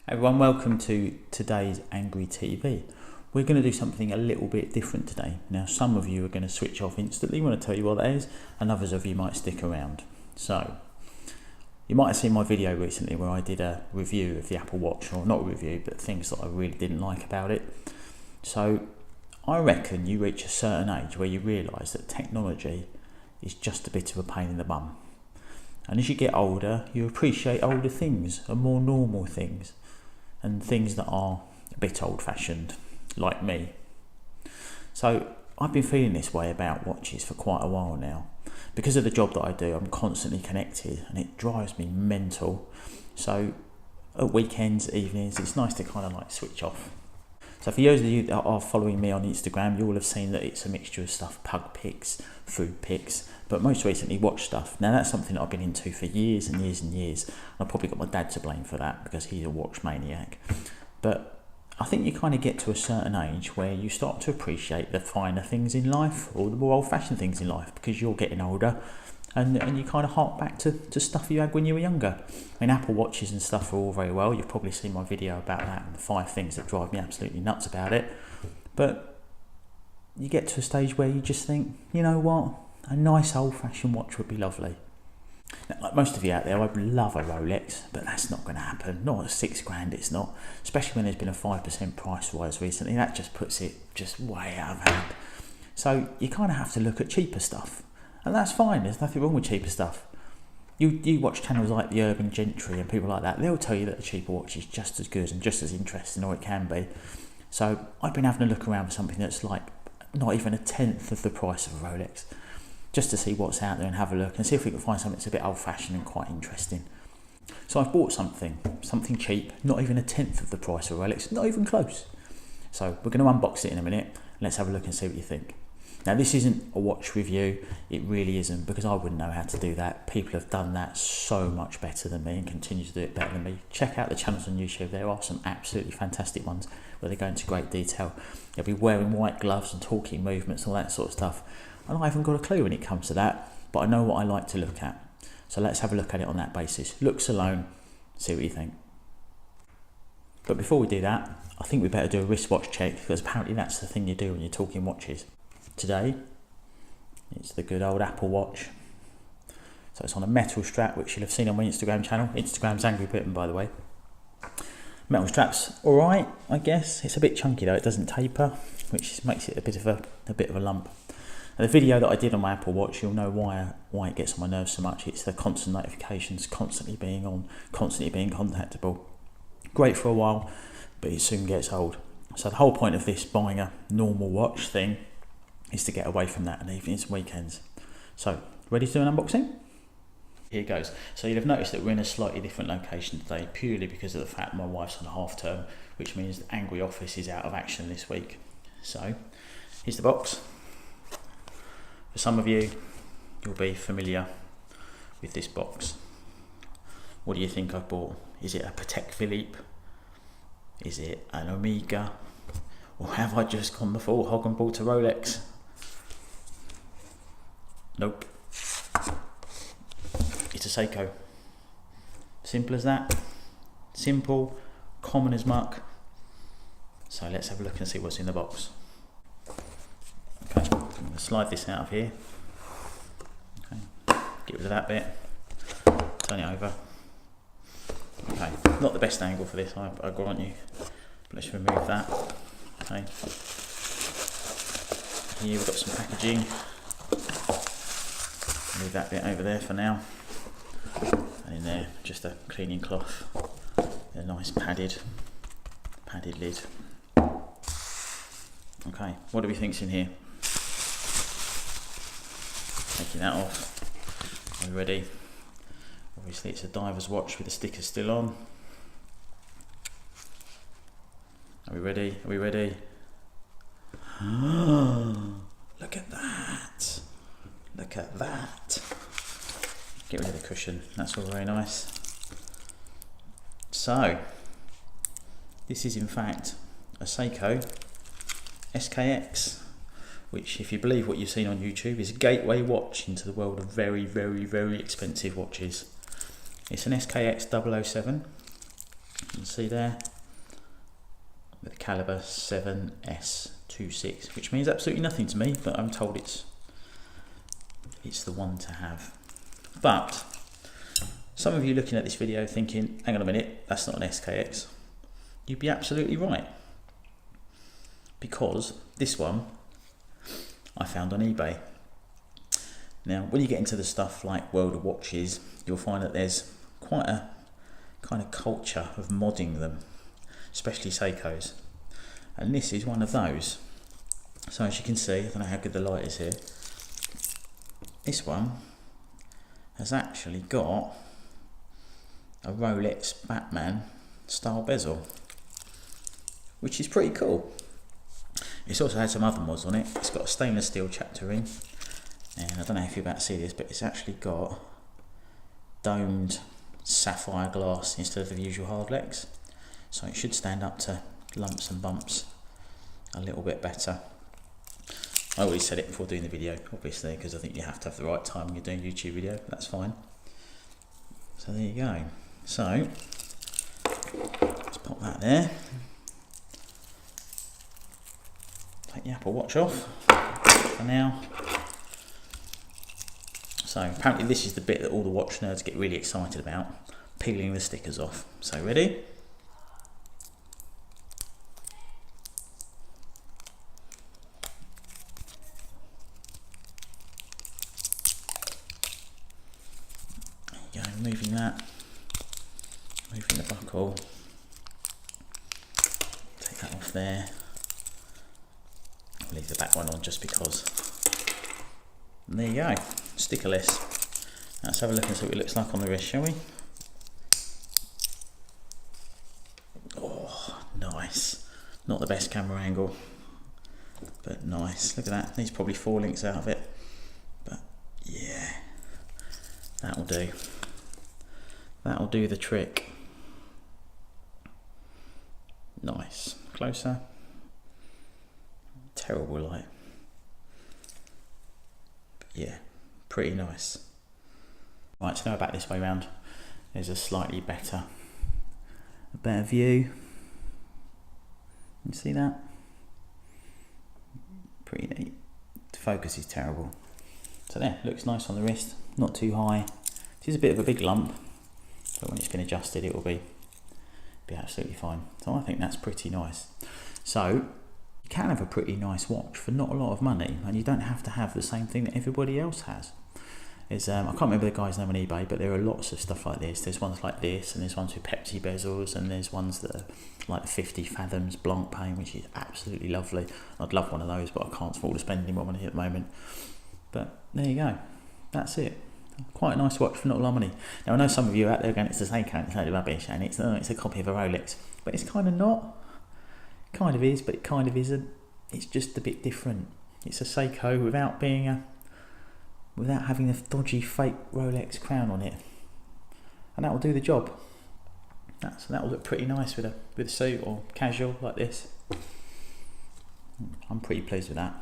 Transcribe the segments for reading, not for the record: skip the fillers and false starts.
Everyone, welcome to today's AngryTV. We're going to do something a little bit different today. Now, some of you are going to switch off instantly when I tell you what that is, and others of you might stick around. So, you might have seen my video recently where I did a review of the Apple Watch, or not a review, but things that I really didn't like about it. So, I reckon you reach a certain age where you realise that technology is just a bit of a pain in the bum. And as you get older, you appreciate older things and more normal things, and things that are a bit old-fashioned, like me. So I've been feeling this way about watches for quite a while now. Because of the job that I do, I'm constantly connected and it drives me mental. So at weekends, evenings, it's nice to kind of like switch off. So for those of you that are following me on Instagram, you will have seen that it's a mixture of stuff: pug pics, food pics, but most recently watch stuff. Now that's something that I've been into for years and years and years. And I've probably got my dad to blame for that because he's a watch maniac. But I think you kind of get to a certain age where you start to appreciate the finer things in life, or the more old-fashioned things in life, because you're getting older. And you kind of hark back to stuff you had when you were younger. I mean, Apple Watches and stuff are all very well. You've probably seen my video about that and the 5 things that drive me absolutely nuts about it. But you get to a stage where you just think, you know what, a nice old-fashioned watch would be lovely. Now, like most of you out there, I'd love a Rolex, but that's not going to happen. Not at £6,000, it's not. Especially when there's been a 5% price rise recently. That just puts it just way out of hand. So you kind of have to look at cheaper stuff. And that's fine, there's nothing wrong with cheaper stuff. You watch channels like the Urban Gentry and people like that, they'll tell you that a cheaper watch is just as good and just as interesting, or it can be. So I've been having a look around for something that's like not even a tenth of the price of a Rolex, just to see what's out there and have a look and see if we can find something that's a bit old-fashioned and quite interesting. So I've bought something cheap, not even a tenth of the price of a Rolex, not even close. So we're going to unbox it in a minute. Let's have a look and see what you think. Now, this isn't a watch review, it really isn't, because I wouldn't know how to do that. People have done that so much better than me and continue to do it better than me. Check out the channels on YouTube, there are some absolutely fantastic ones where they go into great detail. They'll be wearing white gloves and talking movements and all that sort of stuff. And I haven't got a clue when it comes to that, but I know what I like to look at. So let's have a look at it on that basis. Looks alone, see what you think. But before we do that, I think we better do a wristwatch check, because apparently that's the thing you do when you're talking watches. Today, it's the good old Apple Watch. So it's on a metal strap, which you'll have seen on my Instagram channel. Instagram's Angry Britain, by the way. Metal strap's all right, I guess. It's a bit chunky though; it doesn't taper, which makes it a bit of a lump. Now, the video that I did on my Apple Watch, you'll know why it gets on my nerves so much. It's the constant notifications, constantly being on, constantly being contactable. Great for a while, but it soon gets old. So the whole point of this buying a normal watch thing is to get away from that on evenings and weekends. So, ready to do an unboxing? Here goes. So you'll have noticed that we're in a slightly different location today, purely because of the fact my wife's on a half term, which means the Angry office is out of action this week. So, here's the box. For some of you, you'll be familiar with this box. What do you think I've bought? Is it a Patek Philippe? Is it an Omega? Or have I just gone the full hog and bought a Rolex? Nope. It's a Seiko. Simple as that. Simple, common as muck. So let's have a look and see what's in the box. Okay, I'm going to slide this out of here. Okay, get rid of that bit. Turn it over. Okay, not the best angle for this, I grant you. But let's remove that. Okay. Here we've got some packaging. Leave that bit over there for now. And in there, just a cleaning cloth. A nice padded lid. Okay, what do we think's in here? Taking that off. Are we ready? Obviously it's a diver's watch with the sticker still on. Are we ready? Are we ready? Look at that. Look at that. Get rid of the cushion. That's all very nice. So, this is in fact a Seiko SKX, which, if you believe what you've seen on YouTube, is a gateway watch into the world of very, very, very expensive watches. It's an SKX007. You can see there, with the caliber 7S26, which means absolutely nothing to me, but I'm told it's the one to have. But some of you looking at this video thinking, hang on a minute, that's not an SKX. You'd be absolutely right, because this one I found on eBay. Now, when you get into the stuff like World of Watches, you'll find that there's quite a kind of culture of modding them, especially Seikos. And this is one of those. So as you can see, I don't know how good the light is here, this one has actually got a Rolex Batman style bezel, which is pretty cool. It's also had some other mods on it. It's got a stainless steel chapter ring, and I don't know if you're about to see this, but it's actually got domed sapphire glass instead of the usual hard legs, so it should stand up to lumps and bumps a little bit better. I already said it before doing the video, obviously, because I think you have to have the right time when you're doing a YouTube video, but that's fine. So there you go. So let's pop that there. Take the Apple Watch off for now. So apparently this is the bit that all the watch nerds get really excited about, peeling the stickers off. So ready? There you go, moving that, moving the buckle, take that off there. I'll leave the back one on just because. And there you go, stickerless. Let's have a look and see what it looks like on the wrist, shall we? Oh, nice. Not the best camera angle, but nice. Look at that. Needs probably 4 links out of it, but yeah, that'll do. That'll do the trick. Nice. Closer. Terrible light. But yeah, pretty nice. Right, so now back this way round. There's a slightly better view. You see that? Pretty neat. The focus is terrible. So there, looks nice on the wrist. Not too high. It is a bit of a big lump, but when it's been adjusted, it will be absolutely fine. So I think that's pretty nice. So you can have a pretty nice watch for not a lot of money, and you don't have to have the same thing that everybody else has. It's, I can't remember the guy's name on eBay, but there are lots of stuff like this. There's ones like this, and there's ones with Pepsi bezels, and there's ones that are like the 50 Fathoms Blanc paint, which is absolutely lovely. I'd love one of those, but I can't afford to spend any more money at the moment. But there you go. That's it. Quite a nice watch for not a lot of money. Now I know some of you out there going, it's the Seiko, it's a load of rubbish, and it's a copy of a Rolex, but it's kind of not. Kind of is, but it kind of isn't. It's just a bit different. It's a Seiko without being without having the dodgy fake Rolex crown on it, and that will do the job. That will look pretty nice with a suit or casual like this. I'm pretty pleased with that.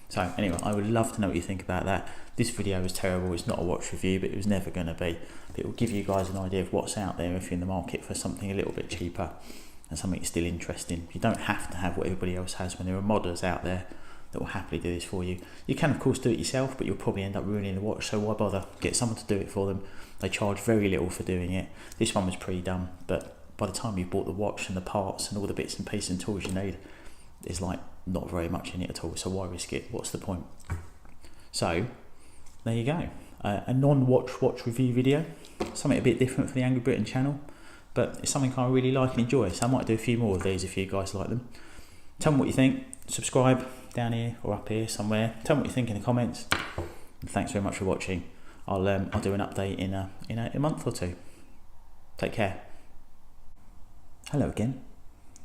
So anyway, I would love to know what you think about that. This video was terrible. It's not a watch review, but it was never going to be. It will give you guys an idea of what's out there if you're in the market for something a little bit cheaper and something still interesting. You don't have to have what everybody else has when there are modders out there that will happily do this for you. You can of course do it yourself, but you'll probably end up ruining the watch, so why bother? Get someone to do it for them. They charge very little for doing it. This one was pre-done, but by the time you bought the watch and the parts and all the bits and pieces and tools you need, there's like not very much in it at all, so why risk it? What's the point? So there you go, a non-watch review video, something a bit different for the Angry Britain channel, but it's something I really like and enjoy, so I might do a few more of these if you guys like them. Tell me what you think. Subscribe down here or up here somewhere. Tell me what you think in the comments, and thanks very much for watching. I'll do an update in a month or two. Take care. Hello again.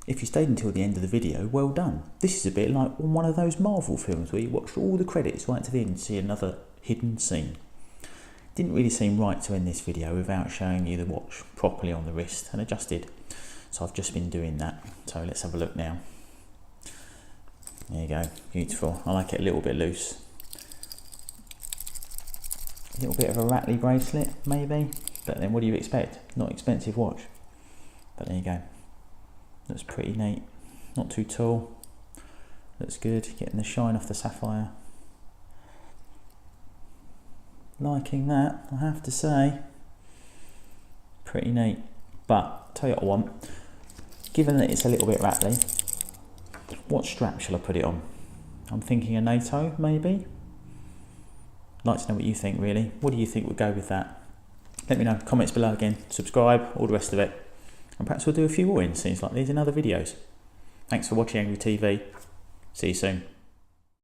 If you stayed until the end of the video, well done. This is a bit like one of those Marvel films where you watch all the credits right to the end and see another hidden scene. Didn't really seem right to end this video without showing you the watch properly on the wrist and adjusted. So I've just been doing that. So let's have a look now. There you go, beautiful. I like it a little bit loose. A little bit of a rattly bracelet, maybe. But then what do you expect? Not expensive watch. But there you go. Looks pretty neat. Not too tall. Looks good. Getting the shine off the sapphire. Liking that, I have to say. Pretty neat. But tell you what I want. Given that it's a little bit rattly, what strap shall I put it on? I'm thinking a NATO, maybe. I'd like to know what you think, really. What do you think would go with that? Let me know. Comments below again. Subscribe, all the rest of it. And perhaps we'll do a few more in scenes like these in other videos. Thanks for watching AngryTV. See you soon.